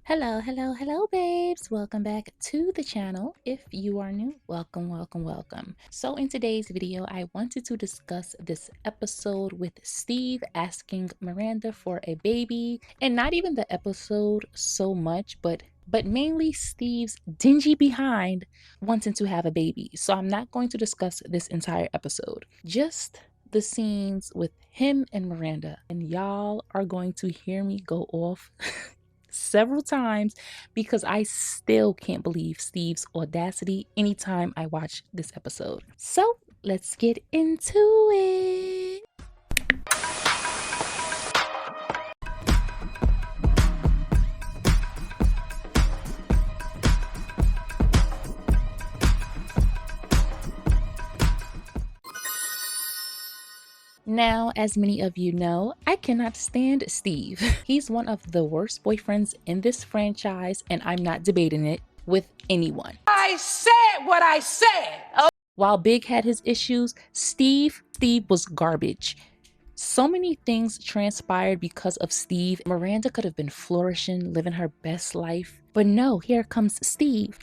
Hello, babes. Welcome back to the channel. If you are new, welcome. So in today's video, I wanted to discuss this episode with Steve asking Miranda for a baby, and not even the episode so much, but mainly Steve's dingy behind wanting to have a baby. So I'm not going to discuss this entire episode, just the scenes with him and Miranda, and y'all are going to hear me go off several times because I still can't believe Steve's audacity anytime I watch this episode. So let's get into it. Now, as many of you know, I cannot stand Steve. He's one of the worst boyfriends in this franchise, and I'm not debating it with anyone. I said what I said. Oh. While Big had his issues, Steve was garbage. So many things transpired because of Steve. Miranda could have been flourishing, living her best life, but no, here comes Steve.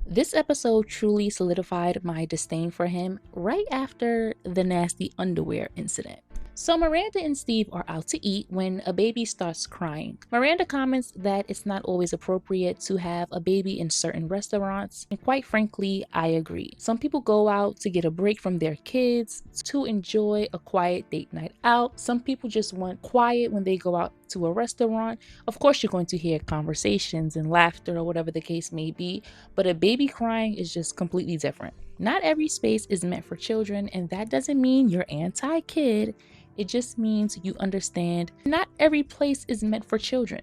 This episode truly solidified my disdain for him right after the nasty underwear incident. So Miranda and Steve are out to eat when a baby starts crying. Miranda comments that it's not always appropriate to have a baby in certain restaurants, and quite frankly, I agree. Some people go out to get a break from their kids, to enjoy a quiet date night out. Some people just want quiet when they go out to a restaurant. Of course, you're going to hear conversations and laughter or whatever the case may be, but a baby crying is just completely different. Not every space is meant for children, and that doesn't mean you're anti-kid. It just means you understand not every place is meant for children.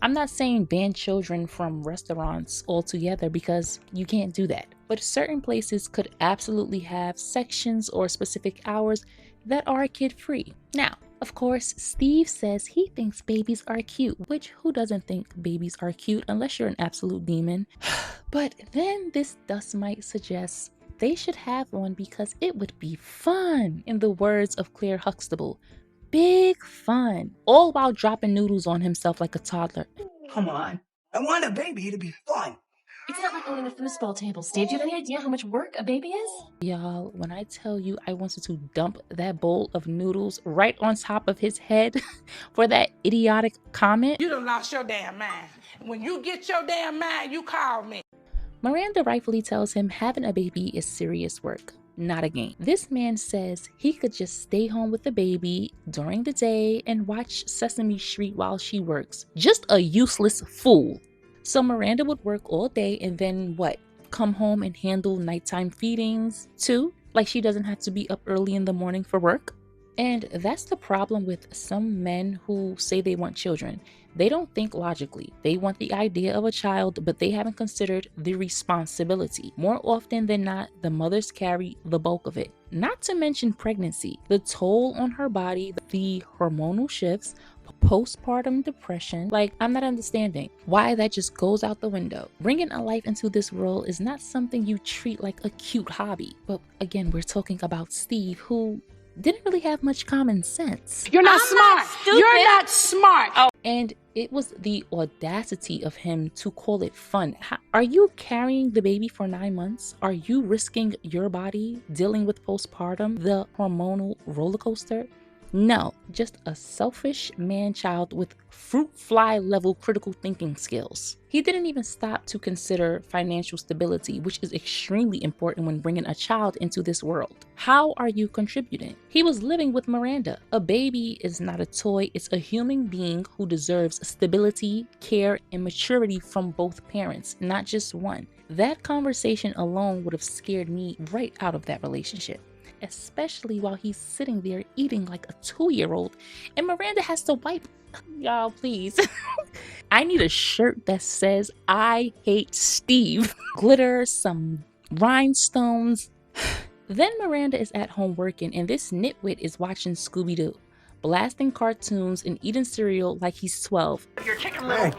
I'm not saying ban children from restaurants altogether because you can't do that. But certain places could absolutely have sections or specific hours that are kid-free. Now, of course, Steve says he thinks babies are cute, which who doesn't think babies are cute unless you're an absolute demon? But then this dust mite suggests they should have one because it would be fun. In the words of Claire Huxtable, big fun. All while dropping noodles on himself like a toddler. Come on, I want a baby to be fun. It's not like owning a foosball table, Steve. Do you have any idea how much work a baby is? Y'all, when I tell you I wanted to dump that bowl of noodles right on top of his head for that idiotic comment. You done lost your damn mind. When you get your damn mind, you call me. Miranda rightfully tells him having a baby is serious work, not a game. This man says he could just stay home with the baby during the day and watch Sesame Street while she works. Just a useless fool. So Miranda would work all day and then what? Come home and handle nighttime feedings too? Like she doesn't have to be up early in the morning for work? And that's the problem with some men who say they want children. They don't think logically. They want the idea of a child, but they haven't considered the responsibility. More often than not, the mothers carry the bulk of it. Not to mention pregnancy, the toll on her body, the hormonal shifts, postpartum depression. Like, I'm not understanding why that just goes out the window. Bringing a life into this world is not something you treat like a cute hobby. But again, we're talking about Steve, who didn't really have much common sense. You're not smart. You're not smart. Oh. And it was the audacity of him to call it fun. Are you carrying the baby for 9 months? Are you risking your body dealing with postpartum, the hormonal roller coaster? No, just a selfish man-child with fruit fly level critical thinking skills. He didn't even stop to consider financial stability, which is extremely important when bringing a child into this world. How are you contributing? He was living with Miranda. A baby is not a toy, it's a human being who deserves stability, care, and maturity from both parents, not just one. That conversation alone would have scared me right out of that relationship. Especially while he's sitting there eating like a 2-year-old and Miranda has to wipe. Y'all, please. I need a shirt that says I hate Steve. Glitter, some rhinestones. Then Miranda is at home working and this nitwit is watching Scooby-Doo, blasting cartoons and eating cereal like he's 12. Your chicken little.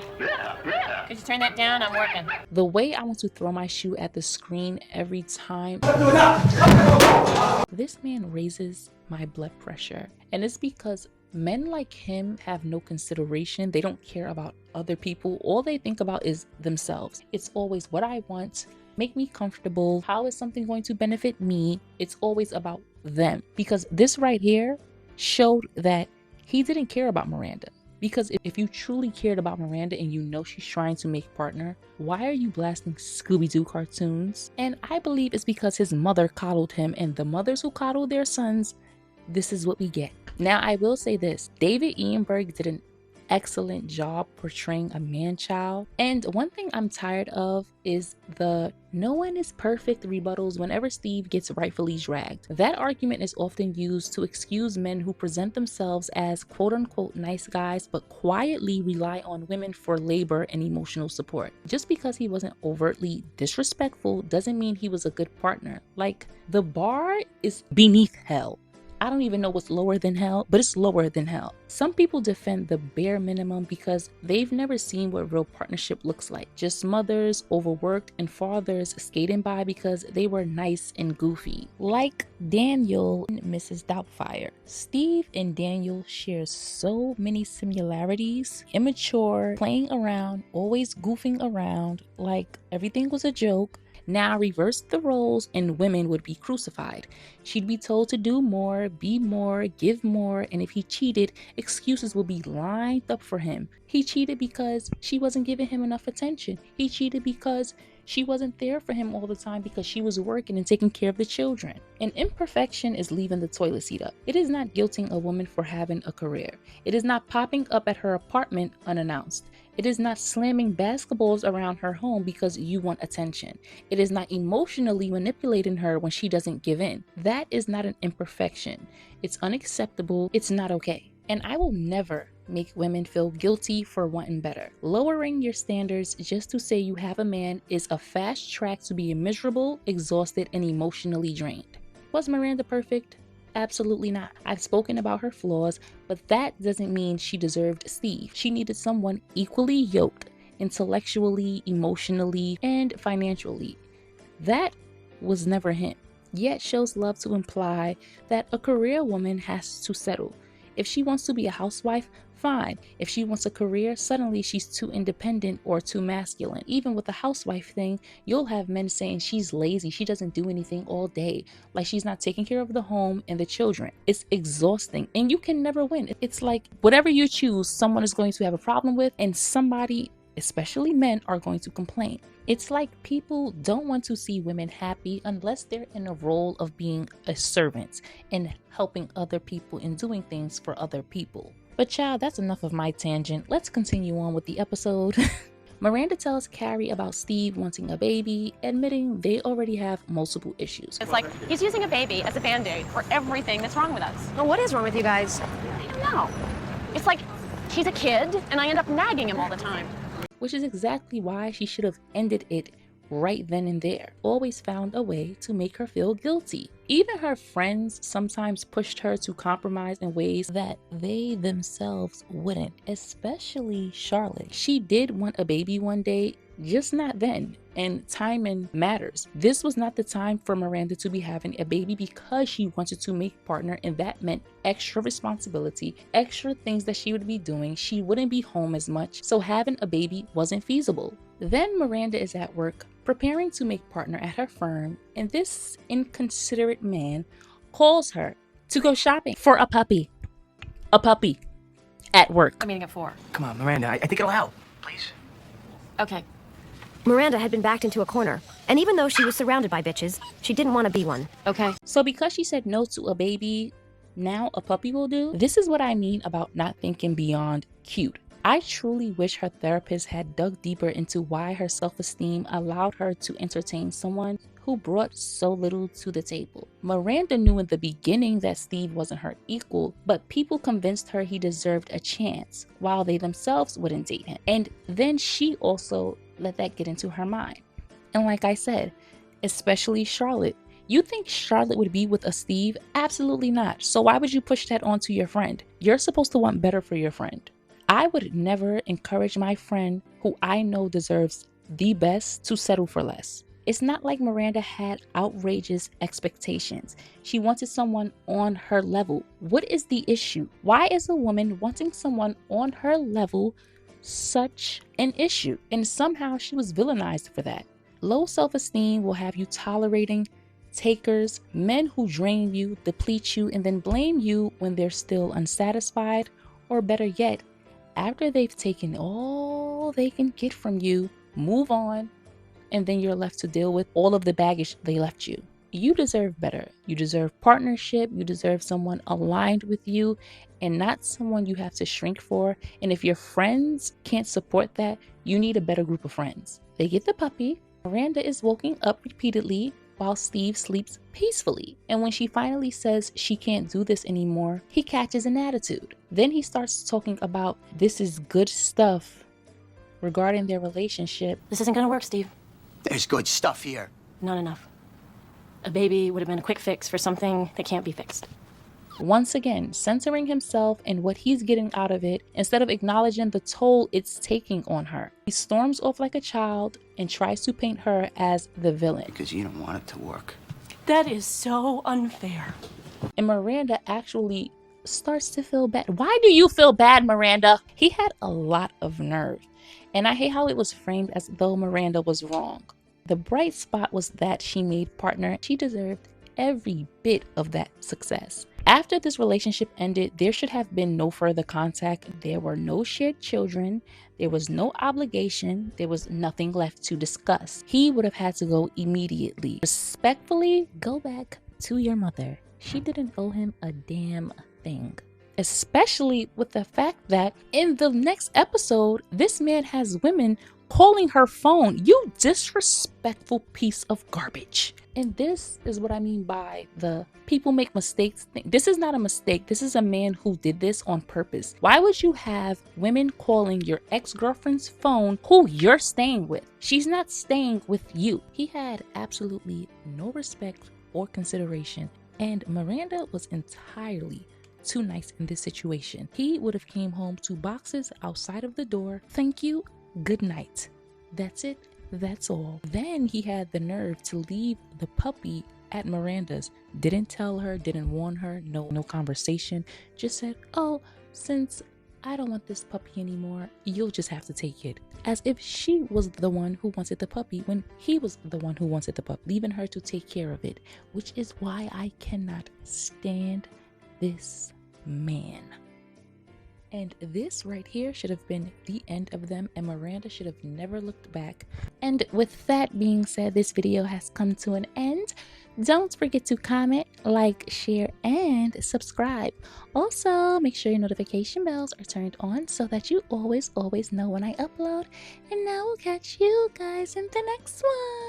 Could you turn that down? I'm working. The way I want to throw my shoe at the screen every time. This man raises my blood pressure, and it's because Men like him have no consideration. They don't care about other people. All they think about is themselves. It's always what I want, make me comfortable. How is something going to benefit me? It's always about them. Because this right here showed that he didn't care about Miranda. Because if you truly cared about Miranda and you know she's trying to make partner, why are you blasting Scooby-Doo cartoons? And I believe it's because his mother coddled him, and the mothers who coddle their sons, this is what we get. Now, I will say this, David Ianberg did an excellent job portraying a man-child. And one thing I'm tired of is the no one is perfect rebuttals whenever Steve gets rightfully dragged. That argument is often used to excuse men who present themselves as quote-unquote nice guys but quietly rely on women for labor and emotional support. Just because he wasn't overtly disrespectful doesn't mean he was a good partner. Like, the bar is beneath hell. I don't even know what's lower than hell, but it's lower than hell. Some people defend the bare minimum because they've never seen what real partnership looks like. Just mothers, overworked, and fathers skating by because they were nice and goofy. Like Daniel and Mrs. Doubtfire. Steve and Daniel share so many similarities. Immature, playing around, always goofing around, like everything was a joke. Now reverse the roles and women would be crucified. She'd be told to do more, be more, give more, and if he cheated, excuses will be lined up for him. He cheated because she wasn't giving him enough attention. He cheated because she wasn't there for him all the time because she was working and taking care of the children. An imperfection is leaving the toilet seat up. It is not guilting a woman for having a career. It is not popping up at her apartment unannounced. It is not slamming basketballs around her home because you want attention. It is not emotionally manipulating her when she doesn't give in. That is not an imperfection. It's unacceptable. It's not okay. And I will never make women feel guilty for wanting better. Lowering your standards just to say you have a man is a fast track to being miserable, exhausted, and emotionally drained. Was Miranda perfect? Absolutely not. I've spoken about her flaws, but that doesn't mean she deserved Steve. She needed someone equally yoked, intellectually, emotionally, and financially. That was never him. Yet shows love to imply that a career woman has to settle. If she wants to be a housewife, fine. If she wants a career, suddenly she's too independent or too masculine. Even with the housewife thing, you'll have men saying she's lazy, she doesn't do anything all day, like she's not taking care of the home and the children. It's exhausting and you can never win. It's like whatever you choose, someone is going to have a problem with, and somebody, especially men, are going to complain. It's like people don't want to see women happy unless they're in a role of being a servant and helping other people and doing things for other people. But child, that's enough of my tangent. Let's continue on with the episode. Miranda tells Carrie about Steve wanting a baby, admitting they already have multiple issues. It's like he's using a baby as a band-aid for everything that's wrong with us. Well, what is wrong with you guys? I don't know. It's like he's a kid and I end up nagging him all the time. Which is exactly why she should have ended it right then and there. Always found a way to make her feel guilty. Even her friends sometimes pushed her to compromise in ways that they themselves wouldn't, especially Charlotte. She did want a baby one day, just not then, and timing matters. This was not the time for Miranda to be having a baby because she wanted to make partner, and that meant extra responsibility, extra things that she would be doing. She wouldn't be home as much, so having a baby wasn't feasible. Then Miranda is at work preparing to make partner at her firm, and this inconsiderate man calls her to go shopping for a puppy. A puppy at work. I'm meeting at 4. Come on, Miranda. I think it'll help. Please. Okay. Miranda had been backed into a corner, and even though she was surrounded by bitches, she didn't want to be one. Okay. So because she said no to a baby, now a puppy will do? This is what I mean about not thinking beyond cute. I truly wish her therapist had dug deeper into why her self-esteem allowed her to entertain someone who brought so little to the table. Miranda knew in the beginning that Steve wasn't her equal, but people convinced her he deserved a chance, while they themselves wouldn't date him. And then she also let that get into her mind. And like I said, especially Charlotte. You think Charlotte would be with a Steve? Absolutely not. So why would you push that onto your friend? You're supposed to want better for your friend. I would never encourage my friend who I know deserves the best to settle for less. It's not like Miranda had outrageous expectations. She wanted someone on her level. What is the issue? Why is a woman wanting someone on her level such an issue? And somehow she was villainized for that. Low self-esteem will have you tolerating takers, men who drain you, deplete you, and then blame you when they're still unsatisfied, or better yet, after they've taken all they can get from you, move on, and then you're left to deal with all of the baggage they left you. You deserve better. You deserve partnership. You deserve someone aligned with you and not someone you have to shrink for. And if your friends can't support that, you need a better group of friends. They get the puppy. Miranda is woken up repeatedly while Steve sleeps peacefully. And when she finally says she can't do this anymore, he catches an attitude. Then he starts talking about this is good stuff regarding their relationship. This isn't gonna work, Steve. There's good stuff here. Not enough. A baby would have been a quick fix for something that can't be fixed. Once again, censoring himself and what he's getting out of it instead of acknowledging the toll it's taking on her. He storms off like a child and tries to paint her as the villain. Because you don't want it to work. That is so unfair. And Miranda actually starts to feel bad. Why do you feel bad, Miranda? He had a lot of nerve. And I hate how it was framed as though Miranda was wrong. The bright spot was that she made partner. She deserved every bit of that success. After this relationship ended, there should have been no further contact. There were no shared children. There was no obligation. There was nothing left to discuss. He would have had to go immediately. Respectfully, go back to your mother. She didn't owe him a damn thing. Especially with the fact that in the next episode, this man has women calling her phone. You disrespectful piece of garbage. And this is what I mean by the people make mistakes thing. This is not a mistake. This is a man who did this on purpose. Why would you have women calling your ex-girlfriend's phone who you're staying with? She's not staying with you. He had absolutely no respect or consideration. And Miranda was entirely too nice in this situation. He would have came home to boxes outside of the door. Thank you. Good night. That's it. That's all. Then he had the nerve to leave the puppy at Miranda's. Didn't tell her, didn't warn her, no conversation. Just said, oh, since I don't want this puppy anymore, you'll just have to take it. As if she was the one who wanted the puppy when he was the one who wanted the puppy, leaving her to take care of it, which is why I cannot stand this man. And this right here should have been the end of them, and Miranda should have never looked back. And with that being said, this video has come to an end. Don't forget to comment, like, share, and subscribe. Also, make sure your notification bells are turned on so that you always know when I upload. And now we'll catch you guys in the next one.